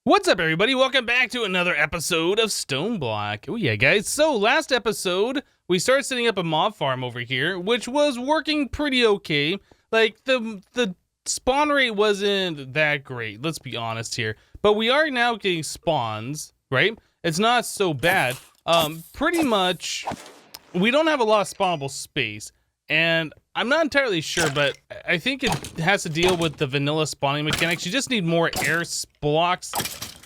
What's up, everybody? Welcome back to another episode of StoneBlock. Oh yeah, guys. So last episode, we started setting up a mob farm over here, which was working pretty okay. Like, the spawn rate wasn't that great, let's be honest here. But we are now getting spawns, right? It's not so bad. Pretty much, we don't have a lot of spawnable space. And I'm not entirely sure, but I think it has to deal with the vanilla spawning mechanics. You just need more air blocks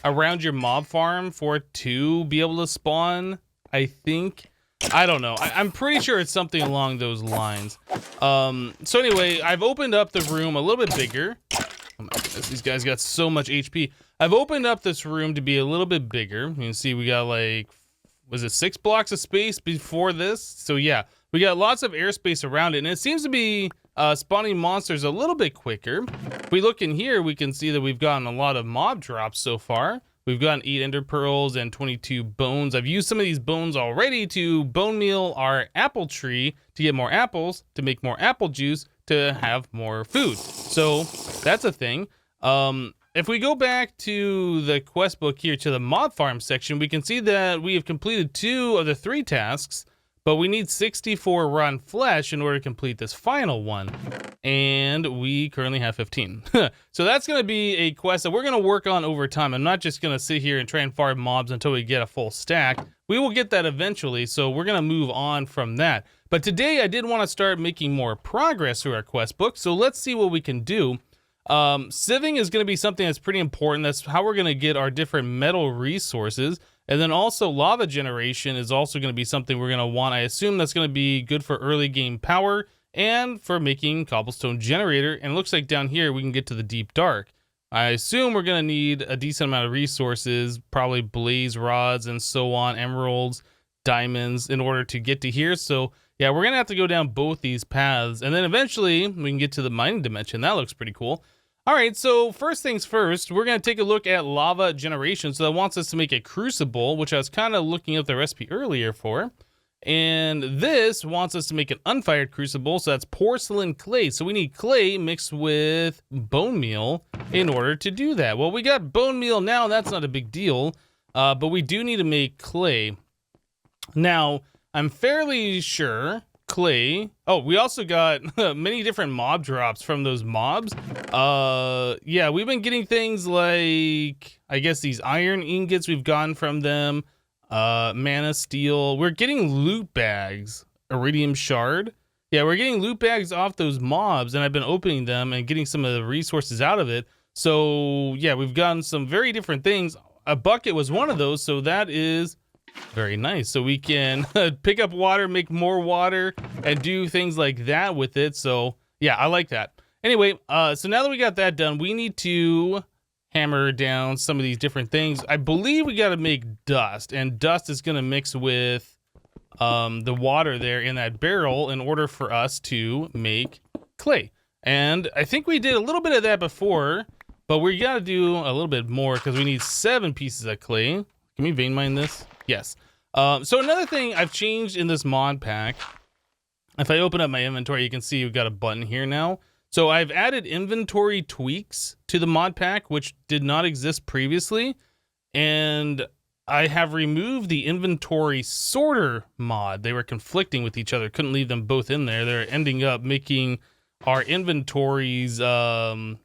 around your mob farm for it to be able to spawn, I think. I don't know. I'm pretty sure it's something along those lines. So anyway, I've opened up the room a little bit bigger. Oh my goodness, these guys got so much HP. I've opened up this room to be a little bit bigger. You can see we got like, was it 6 blocks of space before this? So yeah. We got lots of airspace around it, and it seems to be spawning monsters a little bit quicker. If we look in here, we can see that we've gotten a lot of mob drops so far. We've gotten 8 ender pearls and 22 bones. I've used some of these bones already to bone meal our apple tree to get more apples, to make more apple juice, to have more food. So that's a thing. If we go back to the quest book here to the mob farm section, we can see that we have completed 2 of the 3 tasks. But we need 64 raw flesh in order to complete this final one. And we currently have 15. So that's going to be a quest that we're going to work on over time. I'm not just going to sit here and try and farm mobs until we get a full stack. We will get that eventually, so we're going to move on from that. But today I did want to start making more progress through our quest book. So let's see what we can do. Sieving is going to be something that's pretty important. That's how we're going to get our different metal resources. And then also lava generation is also going to be something we're going to want. I assume that's going to be good for early game power and for making cobblestone generator. And it looks like down here we can get to the deep dark. I assume we're going to need a decent amount of resources, probably blaze rods and so on, emeralds, diamonds in order to get to here. So yeah, we're going to have to go down both these paths. And then eventually we can get to the mining dimension. That looks pretty cool. All right, so first things first, we're going to take a look at lava generation. So that wants us to make a crucible, which I was kind of looking at the recipe earlier for. And this wants us to make an unfired crucible, so that's porcelain clay. So we need clay mixed with bone meal in order to do that. Well, we got bone meal now, that's not a big deal, but we do need to make clay. Now, I'm fairly sure clay. Oh, we also got many different mob drops from those mobs. Yeah, we've been getting things like, I guess these iron ingots we've gotten from them, mana steel. We're getting loot bags, iridium shard. Yeah, we're getting loot bags off those mobs, and I've been opening them and getting some of the resources out of it. So yeah, we've gotten some very different things. A bucket was one of those, so that is very nice. So we can pick up water, make more water, and do things like that with it. So yeah, I like that. Anyway, so now that we got that done, we need to hammer down some of these different things. I believe we got to make dust, and dust is going to mix with the water there in that barrel in order for us to make clay. And I think we did a little bit of that before, but we got to do a little bit more because we need 7 pieces of clay. Can we vein mine this? Yes. So another thing I've changed in this mod pack, if I open up my inventory, you can see we've got a button here now. So I've added inventory tweaks to the mod pack, which did not exist previously. And I have removed the inventory sorter mod. They were conflicting with each other. Couldn't leave them both in there. They're ending up making our inventories desynced.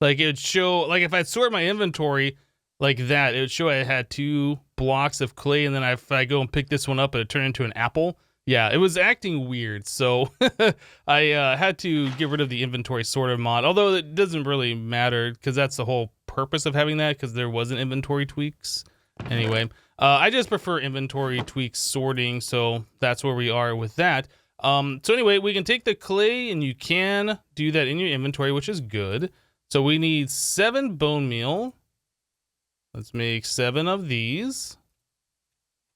Like it would show, like if I sort my inventory like that, it would show I had 2 blocks of clay, and then if I go and pick this one up, it would turn into an apple. Yeah, it was acting weird, so I had to get rid of the inventory sorter mod, although it doesn't really matter, because that's the whole purpose of having that, because there wasn't inventory tweaks. Anyway, I just prefer inventory tweaks sorting, so that's where we are with that. So anyway, we can take the clay, and you can do that in your inventory, which is good. So we need 7 bone meal. Let's make 7 of these.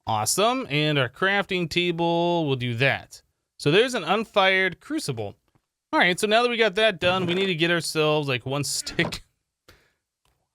Awesome. And our crafting table will do that. So there's an unfired crucible. All right, so now that we got that done, we need to get ourselves like 1 stick.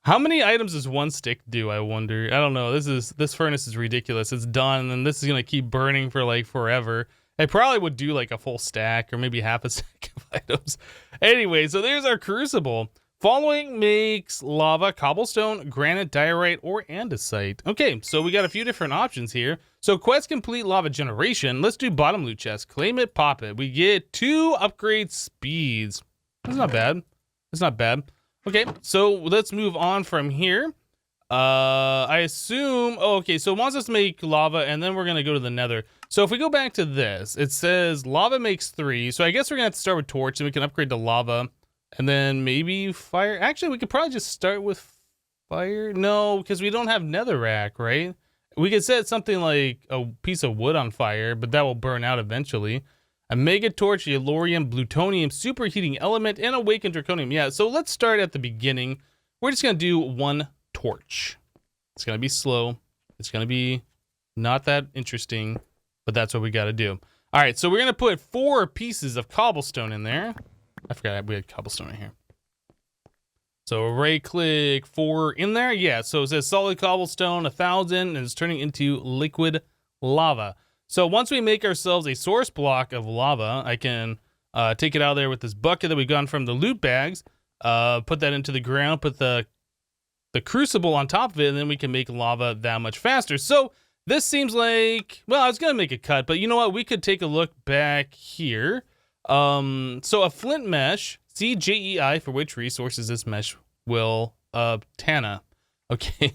How many items does 1 stick do, I wonder? I don't know. This furnace is ridiculous. It's done, and this is going to keep burning for like forever. I probably would do like a full stack or maybe half a stack of items. Anyway, so there's our crucible. Following makes lava, cobblestone, granite, diorite, or andesite. Okay, so we got a few different options here. So quest complete lava generation. Let's do bottom loot chest. Claim it, pop it. We get 2 upgrade speeds. That's not bad. That's not bad. Okay, so let's move on from here. I assume, oh, okay, so it wants us to make lava, and then we're gonna go to the nether. So if we go back to this, it says lava makes 3. So I guess we're gonna have to start with torch, and we can upgrade to lava, and then maybe fire. Actually, we could probably just start with fire. No, because we don't have netherrack, right? We could set something like a piece of wood on fire, but that will burn out eventually. A mega torch, yellorium, plutonium, superheating element, and awakened draconium. Yeah, so let's start at the beginning. We're just gonna do 1 torch. It's gonna be slow. It's gonna be not that interesting, but that's what we gotta do. All right, so we're gonna put 4 pieces of cobblestone in there. I forgot we had cobblestone right here. So right click 4 in there. Yeah, so it says solid cobblestone, 1,000, and it's turning into liquid lava. So once we make ourselves a source block of lava, I can take it out of there with this bucket that we've gotten from the loot bags, put that into the ground, put the crucible on top of it, and then we can make lava that much faster. So this seems like, well, I was gonna make a cut, but you know what? We could take a look back here. So a flint mesh, CJEI, for which resources this mesh will Tana. Okay.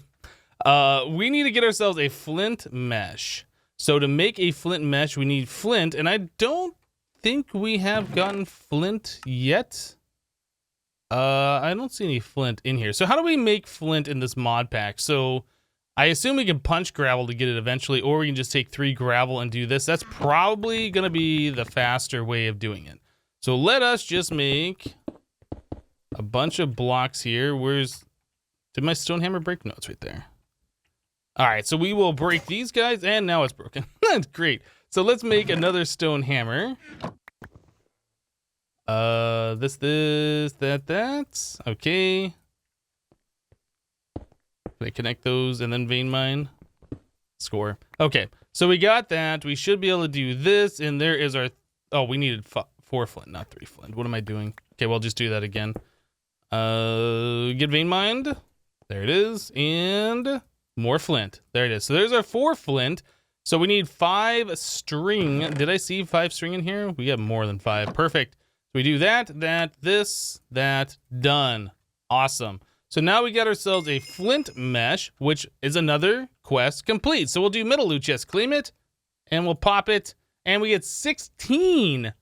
We need to get ourselves a flint mesh. So to make a flint mesh, we need flint, and I don't think we have gotten flint yet. I don't see any flint in here. So how do we make flint in this mod pack? So I assume we can punch gravel to get it eventually, or we can just take 3 gravel and do this. That's probably going to be the faster way of doing it. So let us just make a bunch of blocks here. Did my stone hammer break? No, it's right there. All right, so we will break these guys, and now it's broken. That's great. So let's make another stone hammer. That. Okay. Can I connect those and then vein mine? Score. Okay, so we got that. We should be able to do this, and there is our... Oh, we needed 4 flint, not 3 flint. What am I doing? Okay, we'll just do that again. Get vein mined. There it is, and... more flint. There it is. So there's our 4 flint. So we need 5 string. Did I see 5 string in here? We have more than 5. Perfect. So we do that, that, done. Awesome. So now we got ourselves a flint mesh, which is another quest complete. So we'll do middle loot chest, claim it, and we'll pop it, and we get 16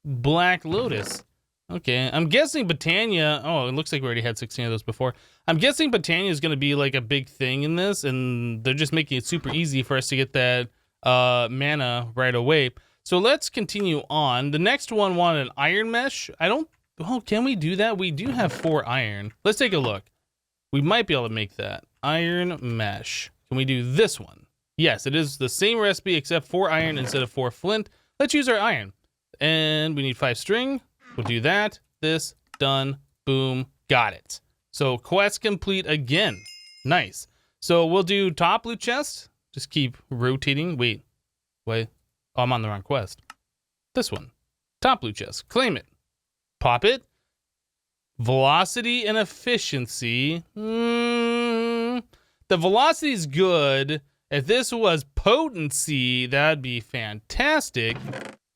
black lotus. Okay, I'm guessing Botania, oh, it looks like we already had 16 of those before. I'm guessing Botania is going to be like a big thing in this, and they're just making it super easy for us to get that mana right away. So let's continue on. The next one wanted an iron mesh. Can we do that? We do have 4 iron. Let's take a look. We might be able to make that. Iron mesh. Can we do this one? Yes, it is the same recipe except 4 iron instead of 4 flint. Let's use our iron. And we need 5 string. We'll do that. This. Done. Boom. Got it. So quest complete again. Nice. So we'll do top loot chest. Just keep rotating. Wait. Oh, I'm on the wrong quest. This one. Top loot chest. Claim it. Pop it. Velocity and efficiency. The velocity is good. If this was potency, that'd be fantastic.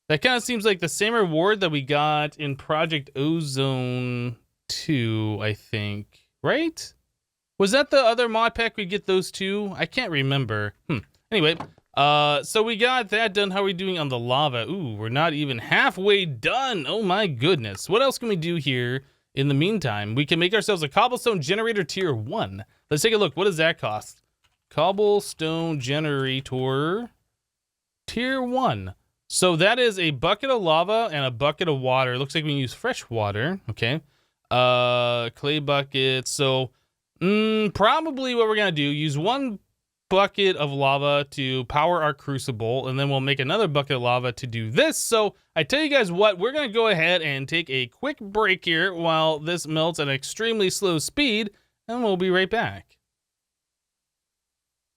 That kind of seems like the same reward that we got in Project Ozone 2, I think. Right? Was that the other mod pack we get those 2? I can't remember. Anyway, so we got that done. How are we doing on the lava? Ooh, we're not even halfway done. Oh my goodness. What else can we do here in the meantime? We can make ourselves a cobblestone generator tier 1. Let's take a look. What does that cost? Cobblestone generator tier 1. So that is a bucket of lava and a bucket of water. It looks like we can use fresh water. Okay. Clay bucket. So probably what we're going to do, use 1 bucket of lava to power our crucible, and then we'll make another bucket of lava to do this. So I tell you guys what, we're going to go ahead and take a quick break here while this melts at an extremely slow speed, and we'll be right back.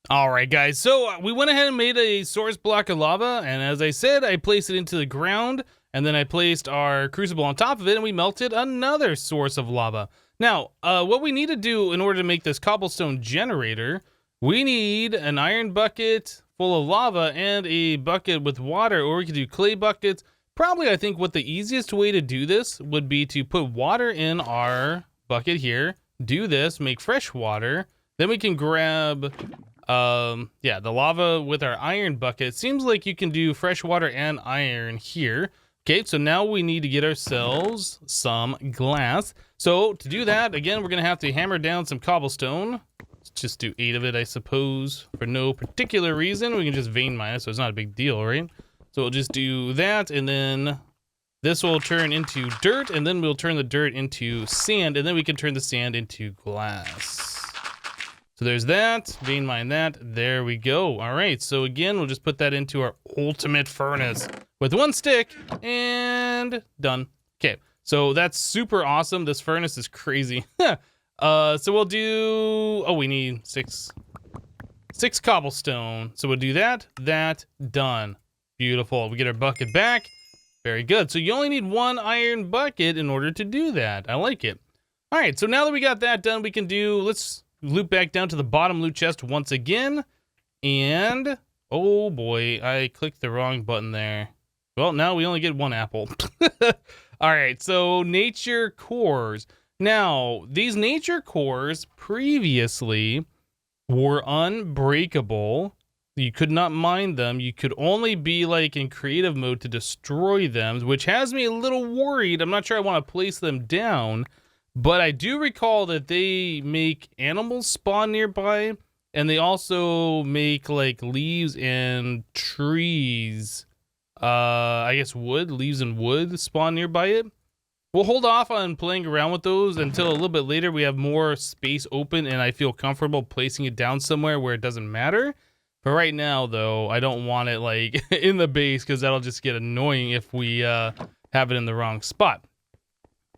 All right, guys, so we went ahead and made a source block of lava, and as I said, I placed it into the ground, and then I placed our crucible on top of it, and we melted another source of lava. Now, what we need to do in order to make this cobblestone generator, we need an iron bucket full of lava and a bucket with water, or we could do clay buckets. Probably, I think what the easiest way to do this would be to put water in our bucket here, do this, make fresh water, then we can grab, yeah, the lava with our iron bucket. Seems like you can do fresh water and iron here. Okay, so now we need to get ourselves some glass. So to do that, again, we're gonna have to hammer down some cobblestone. Let's just do 8 of it, I suppose, for no particular reason. We can just vein mine it, so it's not a big deal, right? So we'll just do that, and then this will turn into dirt, and then we'll turn the dirt into sand, and then we can turn the sand into glass. So there's that, vein mine that, there we go. All right, so again, we'll just put that into our ultimate furnace with 1 stick, and done. Okay, so that's super awesome. This furnace is crazy. So we'll do, oh, we need 6 cobblestone. So we'll do that, done. Beautiful, we get our bucket back. Very good, so you only need 1 iron bucket in order to do that. I like it. All right, so now that we got that done, we can do, let's loop back down to the bottom loot chest once again. And, oh boy, I clicked the wrong button there. Well, now we only get 1 apple. All right, so nature cores. Now, these nature cores previously were unbreakable. You could not mine them. You could only be like in creative mode to destroy them, which has me a little worried. I'm not sure I want to place them down, but I do recall that they make animals spawn nearby, and they also make like leaves and trees. I guess wood, leaves and wood spawn nearby it. We'll hold off on playing around with those until a little bit later we have more space open and I feel comfortable placing it down somewhere where it doesn't matter. But right now, though, I don't want it like in the base because that'll just get annoying if we have it in the wrong spot.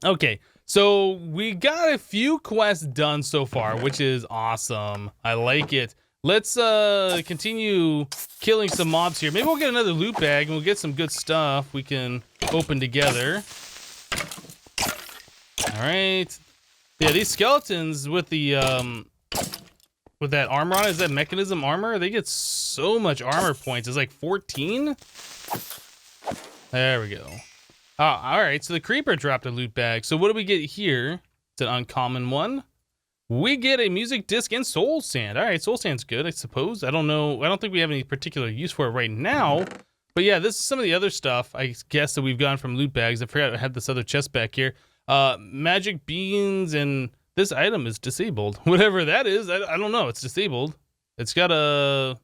Okay, so we got a few quests done so far, which is awesome. I like it. Let's continue killing some mobs here. Maybe we'll get another loot bag and we'll get some good stuff we can open together. All right. Yeah, these skeletons with the with that armor on it, is that mechanism armor? They get so much armor points. It's like 14. There we go. Oh, all right. So the creeper dropped a loot bag. So what do we get here? It's an uncommon one. We get a music disc and soul sand. All right, soul sand's good, I suppose. I don't know. I don't think we have any particular use for it right now. But yeah, this is some of the other stuff, I guess, that we've gotten from loot bags. I forgot I had this other chest back here. Magic beans, and this item is disabled. Whatever that is, I don't know. It's disabled. It's got a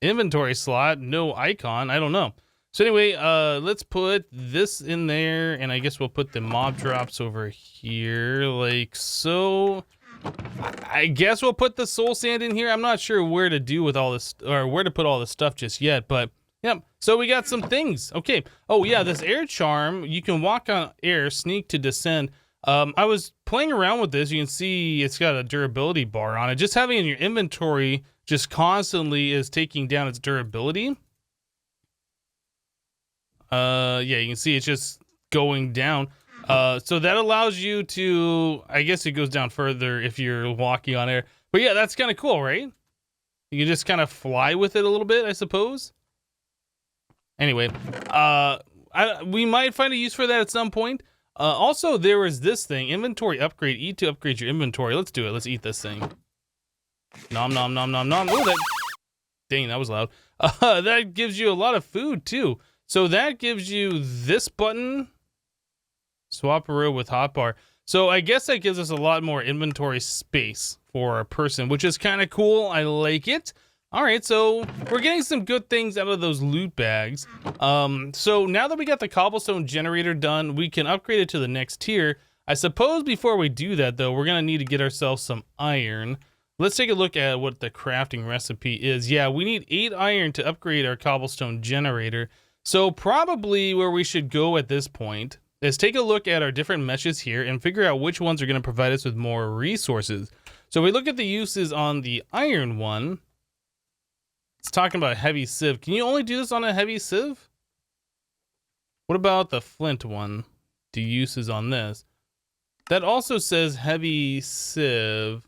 inventory slot, no icon. I don't know. So anyway, let's put this in there, and I guess we'll put the mob drops over here, like so. I guess we'll put the soul sand in here. I'm not sure where to do with all this, or where to put all this stuff just yet, but yep. So we got some things. Okay. Oh yeah, this air charm. You can walk on air, sneak to descend. I was playing around with this. You can see it's got a durability bar on it. Just having it in your inventory just constantly is taking down its durability. Yeah, you can see it's just going down. So that allows you to, I guess it goes down further if you're walking on air. But yeah, that's kind of cool, right? You can just kind of fly with it a little bit, I suppose. Anyway, we might find a use for that at some point. Also, there was this thing, inventory upgrade, eat to upgrade your inventory. Let's do it. Let's eat this thing. Nom, nom, nom, nom, nom. Oh, dang, that was loud. That gives you a lot of food, too. So that gives you this button. Swap a row with hotbar. So I guess that gives us a lot more inventory space for a person, which is kind of cool. I like it. All right, so we're getting some good things out of those loot bags. So now that we got the cobblestone generator done, we can upgrade it to the next tier. I suppose before we do that, though, we're going to need to get ourselves some iron. Let's take a look at what the crafting recipe is. Yeah, we need 8 iron to upgrade our cobblestone generator. So probably where we should go at this point is take a look at our different meshes here and figure out which ones are going to provide us with more resources. So if we look at the uses on the iron one, it's talking about a heavy sieve. Can you only do this on a heavy sieve? What about the flint one? The uses on this. That also says heavy sieve.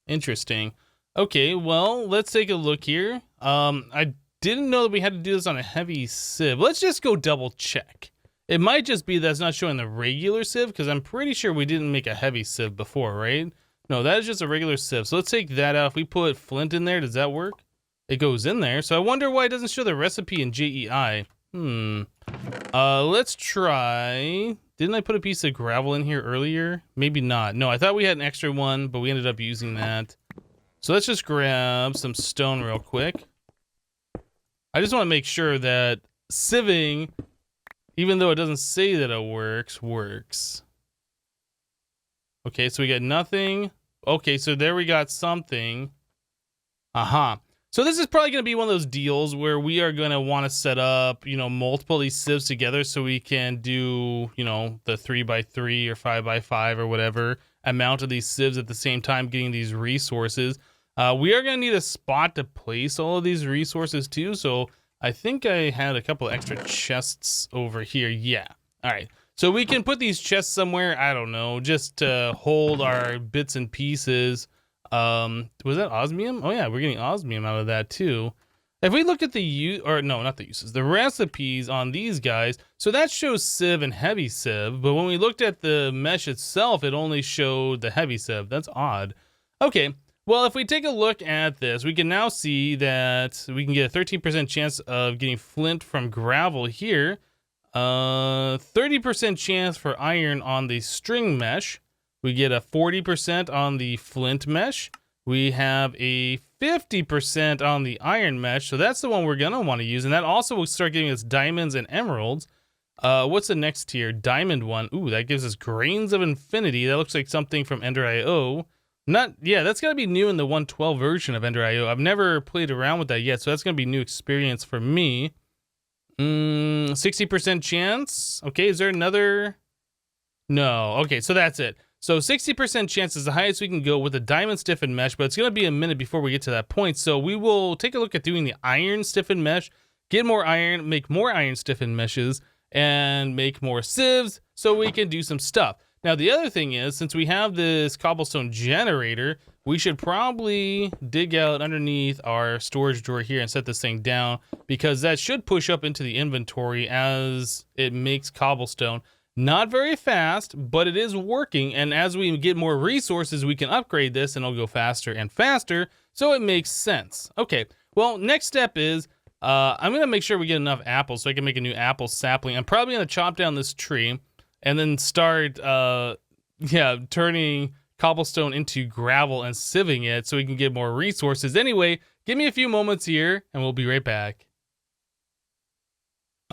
Interesting. Okay, well, let's take a look here. I didn't know that we had to do this on a heavy sieve. Let's just go double check. It might just be that's not showing the regular sieve, because I'm pretty sure we didn't make a heavy sieve before, right? No, that is just a regular sieve. So let's take that out. If we put flint in there, does that work? It goes in there. So I wonder why it doesn't show the recipe in JEI. Let's try. Didn't I put a piece of gravel in here earlier? Maybe not. No, I thought we had an extra one, but we ended up using that. So let's just grab some stone real quick. I just want to make sure that sieving, even though it doesn't say that it works. Okay, so we got nothing. Okay, so there we got something. Aha. So this is probably going to be one of those deals where we are going to want to set up, you know, multiple of these sieves together so we can do, you know, the 3x3 or 5x5 or whatever amount of these sieves at the same time, getting these resources. We are going to need a spot to place all of these resources too. So I think I had a couple extra chests over here. Yeah. All right. So we can put these chests somewhere. I don't know, just to hold our bits and pieces. Was that osmium? Oh yeah, we're getting osmium out of that too. If we look at the recipes on these guys, so that shows sieve and heavy sieve, but when we looked at the mesh itself, it only showed the heavy sieve. That's odd. Okay, well, if we take a look at this, we can now see that we can get a 13% chance of getting flint from gravel here, 30% chance for iron on the string mesh. We get a 40% on the flint mesh. We have a 50% on the iron mesh. So that's the one we're going to want to use. And that also will start giving us diamonds and emeralds. What's the next tier? Diamond one. Ooh, that gives us grains of infinity. That looks like something from Ender.io. That's got to be new in the 112 version of Ender.io. I've never played around with that yet. So that's going to be new experience for me. 60% chance. Okay, is there another? No. Okay, so that's it. So 60% chance is the highest we can go with a diamond stiffened mesh, but it's going to be a minute before we get to that point. So we will take a look at doing the iron stiffened mesh, get more iron, make more iron stiffened meshes, and make more sieves so we can do some stuff. Now, the other thing is, since we have this cobblestone generator, we should probably dig out underneath our storage drawer here and set this thing down, because that should push up into the inventory as it makes cobblestone. Not very fast, but it is working, and as we get more resources, we can upgrade this and it'll go faster and faster, so it makes sense. Okay, well, next step is I'm going to make sure we get enough apples so I can make a new apple sapling. I'm probably going to chop down this tree and then start turning cobblestone into gravel and sieving it so we can get more resources. Anyway, give me a few moments here and we'll be right back.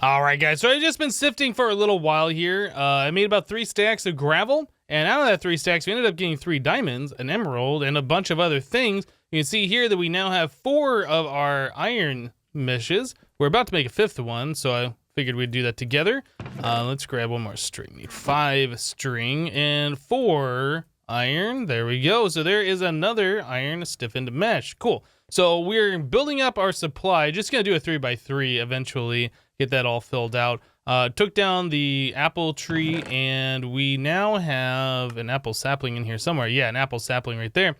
All right, guys, so I've just been sifting for a little while here. I made about 3 stacks of gravel, and out of that 3 stacks, we ended up getting 3 diamonds, an emerald, and a bunch of other things. You can see here that we now have 4 of our iron meshes. We're about to make a 5th one, so I figured we'd do that together. Let's grab one more string. Need 5 string and 4 iron. There we go. So there is another iron stiffened mesh. Cool. So we're building up our supply. Just going to do a 3x3 eventually. Get that all filled out. Took down the apple tree, and we now have an apple sapling in here somewhere. Yeah, an apple sapling right there.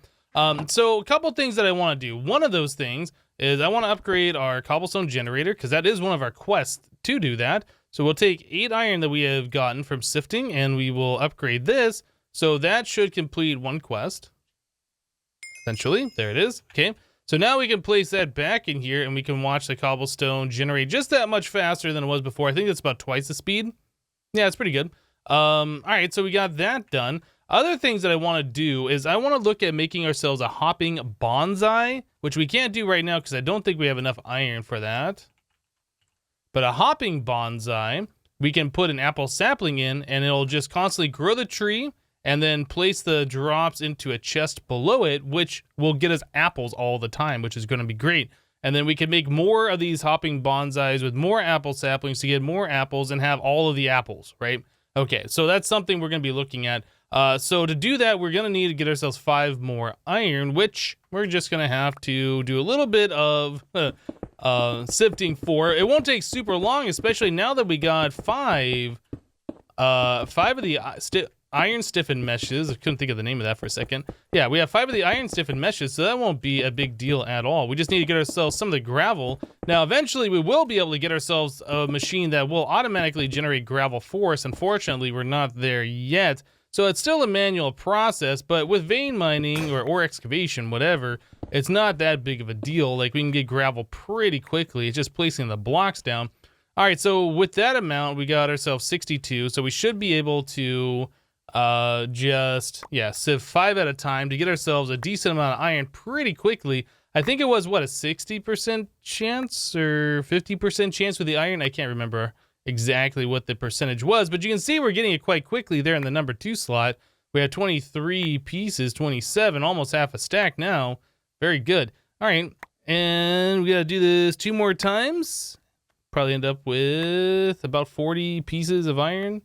So a couple things that I want to do. One of those things is I want to upgrade our cobblestone generator, because that is one of our quests to do that. So we'll take 8 iron that we have gotten from sifting, and we will upgrade this. So that should complete one quest. Eventually, there it is. Okay. So now we can place that back in here and we can watch the cobblestone generate just that much faster than it was before. I think it's about twice the speed. Yeah, it's pretty good. All right, so we got that done. Other things that I want to do is I want to look at making ourselves a hopping bonsai, which we can't do right now because I don't think we have enough iron for that. But a hopping bonsai, we can put an apple sapling in and it'll just constantly grow the tree, and then place the drops into a chest below it, which will get us apples all the time, which is going to be great. And then we can make more of these hopping bonsais with more apple saplings to get more apples and have all of the apples, right? Okay, so that's something we're going to be looking at. So to do that, we're going to need to get ourselves 5 more iron, which we're just going to have to do a little bit of sifting for. It won't take super long, especially now that we got 5 of the iron stiffened meshes. I couldn't think of the name of that for a second. Yeah, we have 5 of the iron stiffened meshes, so that won't be a big deal at all. We just need to get ourselves some of the gravel. Now, eventually, we will be able to get ourselves a machine that will automatically generate gravel for us. Unfortunately, we're not there yet. So it's still a manual process, but with vein mining or excavation, whatever, it's not that big of a deal. Like, we can get gravel pretty quickly. It's just placing the blocks down. All right, so with that amount, we got ourselves 62. So we should be able to sieve 5 at a time to get ourselves a decent amount of iron pretty quickly. I think it was, what, a 60% chance or 50% chance with the iron? I can't remember exactly what the percentage was, but you can see we're getting it quite quickly there in the number 2 slot. We have 23 pieces, 27, almost half a stack now. Very good. All right, and we gotta do this 2 more times. Probably end up with about 40 pieces of iron.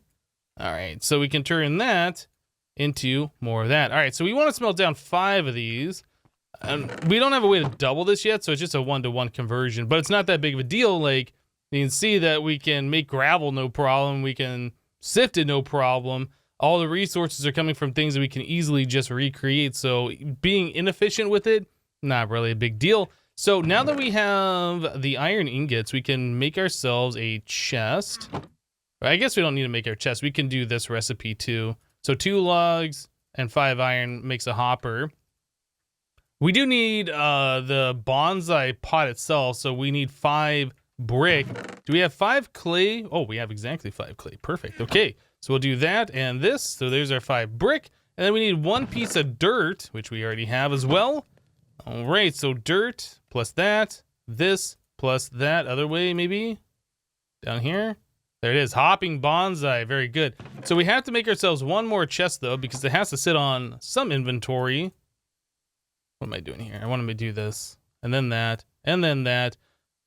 All right, so we can turn that into more of that. All right, so we want to smelt down 5 of these. We don't have a way to double this yet, so it's just a 1-to-1 conversion, but it's not that big of a deal. Like, you can see that we can make gravel no problem. We can sift it no problem. All the resources are coming from things that we can easily just recreate. So being inefficient with it, not really a big deal. So now that we have the iron ingots, we can make ourselves a chest. I guess we don't need to make our chest. We can do this recipe too. So 2 logs and 5 iron makes a hopper. We do need the bonsai pot itself. So we need 5 brick. Do we have 5 clay? Oh, we have exactly 5 clay. Perfect. Okay, so we'll do that and this. So there's our 5 brick. And then we need 1 piece of dirt, which we already have as well. All right, so dirt plus that, this plus that other way maybe. Down here. There it is, hopping bonsai. Very good. So we have to make ourselves 1 more chest though, because it has to sit on some inventory. What am I doing here? I want to do this, and then that, and then that.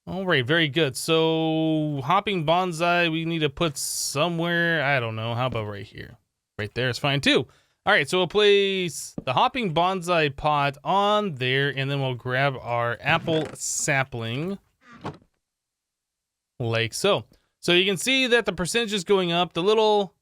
All right, very good. So hopping bonsai, we need to put somewhere. I don't know. How about right here? Right there is fine too. All right, so we'll place the hopping bonsai pot on there, and then we'll grab our apple sapling, like so. So you can see that the percentage is going up. The little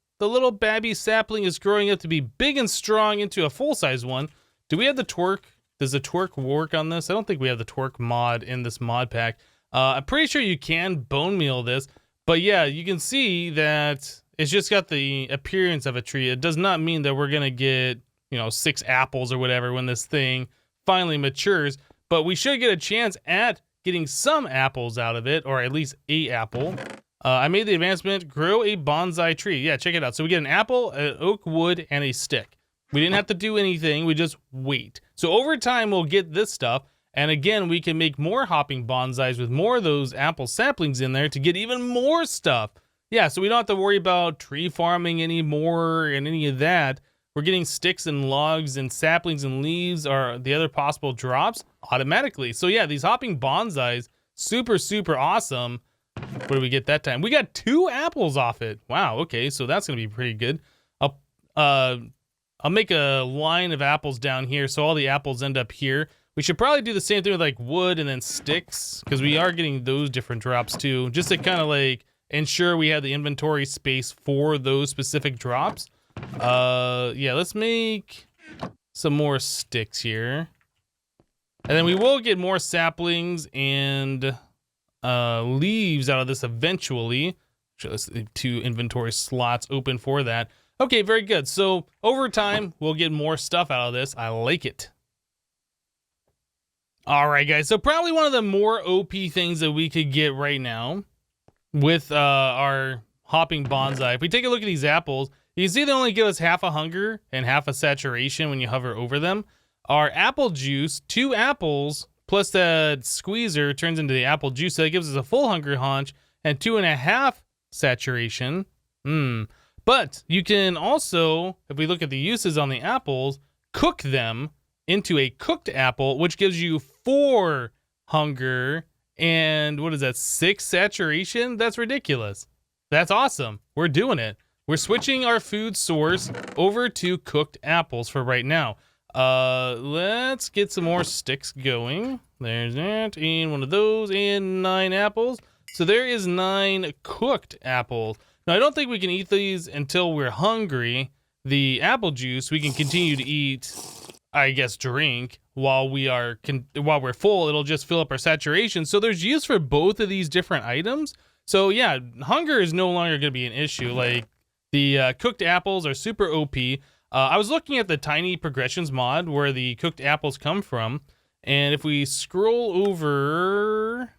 babby sapling is growing up to be big and strong into a full-size one. Do we have the torque? Does the torque work on this? I don't think we have the torque mod in this mod pack. I'm pretty sure you can bone meal this, but yeah, you can see that it's just got the appearance of a tree. It does not mean that we're gonna get, 6 apples or whatever when this thing finally matures, but we should get a chance at getting some apples out of it, or at least a apple. I made the advancement, grow a bonsai tree. Yeah, check it out. So we get an apple, an oak wood, and a stick. We didn't have to do anything, we just wait. So over time, we'll get this stuff, and again, we can make more hopping bonsais with more of those apple saplings in there to get even more stuff. Yeah, so we don't have to worry about tree farming anymore and any of that. We're getting sticks and logs and saplings and leaves or the other possible drops automatically. So yeah, these hopping bonsais, super, super awesome. What did we get that time? We got 2 apples off it. Wow, okay, so that's gonna be pretty good. I'll make a line of apples down here so all the apples end up here. We should probably do the same thing with like wood and then sticks, because we are getting those different drops too, just to kind of like ensure we have the inventory space for those specific drops. Yeah, let's make some more sticks here. And then we will get more saplings and leaves out of this eventually. So let's leave 2 inventory slots open for that. Okay, very good. So over time, we'll get more stuff out of this. I like it. All right, guys. So probably one of the more OP things that we could get right now with our hopping bonsai. If we take a look at these apples, you can see they only give us half a hunger and half a saturation when you hover over them. Our apple juice, 2 apples plus the squeezer turns into the apple juice. So that gives us a full hunger haunch and 2.5 saturation. But you can also, if we look at the uses on the apples, cook them into a cooked apple, which gives you 4 hunger and what is that, 6 saturation? That's ridiculous. That's awesome. We're doing it. We're switching our food source over to cooked apples for right now. Let's get some more sticks going. There's that, and one of those, and 9 apples. So there is 9 cooked apples. Now, I don't think we can eat these until we're hungry. the apple juice, we can continue to eat, I guess, drink while we're full. It'll just fill up our saturation. So there's use for both of these different items. So yeah, hunger is no longer going to be an issue. Like the cooked apples are super OP. I was looking at the tiny progressions mod where the cooked apples come from. And if we scroll over,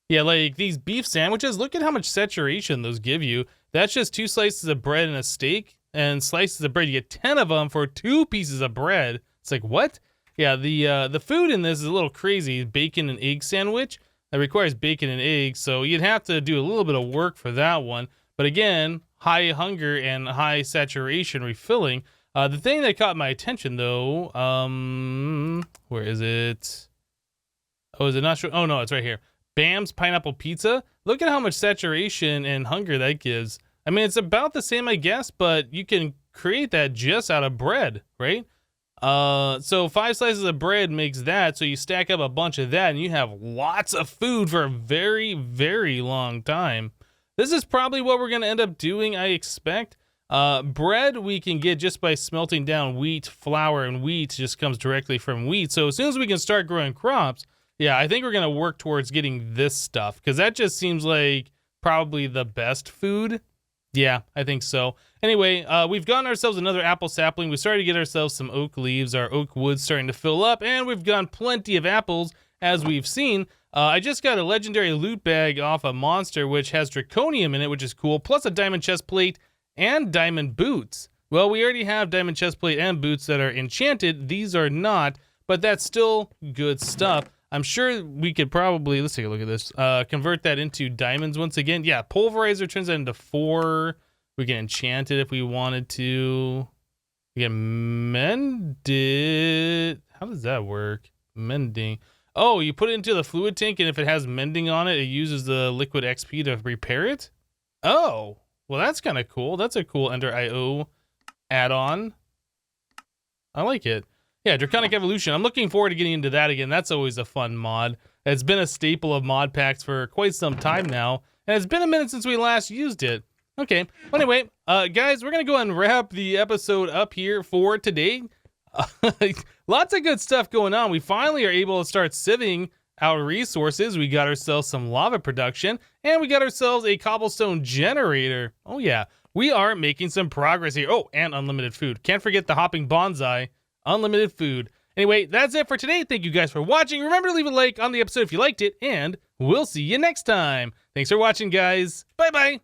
yeah, like these beef sandwiches, look at how much saturation those give you. That's just 2 slices of bread and a steak, and slices of bread. You get 10 of them for 2 pieces of bread. It's like, what? Yeah, the food in this is a little crazy. Bacon and egg sandwich. That requires bacon and eggs, so you'd have to do a little bit of work for that one. But again, high hunger and high saturation refilling. The thing that caught my attention, though, where is it? Oh, is it not sure? Oh, no, it's right here. Bam's Pineapple Pizza. Look at how much saturation and hunger that gives. I mean, it's about the same, I guess, but you can create that just out of bread, right? So 5 slices of bread makes that, so you stack up a bunch of that, and you have lots of food for a very, very long time. This is probably what we're going to end up doing, I expect. Bread we can get just by smelting down wheat, flour, and wheat just comes directly from wheat. So as soon as we can start growing crops, yeah, I think we're going to work towards getting this stuff, because that just seems like probably the best food. Yeah, I think so. Anyway, we've gotten ourselves another apple sapling. We started to get ourselves some oak leaves. Our oak wood's starting to fill up, and we've gotten plenty of apples, as we've seen. I just got a legendary loot bag off a monster, which has draconium in it, which is cool, plus a diamond chest plate and diamond boots. Well, we already have diamond chest plate and boots that are enchanted. These are not, but that's still good stuff. I'm sure we could probably, let's take a look at this, convert that into diamonds once again. Yeah, pulverizer turns that into 4. We can enchant it if we wanted to. We can mend it. How does that work? Mending. Oh, you put it into the fluid tank, and if it has mending on it, it uses the liquid XP to repair it? Oh, well, that's kind of cool. That's a cool Ender IO add-on. I like it. Yeah, Draconic Evolution. I'm looking forward to getting into that again. That's always a fun mod. It's been a staple of mod packs for quite some time now, and it's been a minute since we last used it. Okay, well, anyway, guys, we're going to go ahead and wrap the episode up here for today. Lots of good stuff going on. We finally are able to start sieving our resources. We got ourselves some lava production, and we got ourselves a cobblestone generator. Oh, yeah, we are making some progress here. Oh, and unlimited food. Can't forget the hopping bonsai. Unlimited food. Anyway, that's it for today. Thank you guys for watching. Remember to leave a like on the episode if you liked it, and we'll see you next time. Thanks for watching, guys. Bye-bye.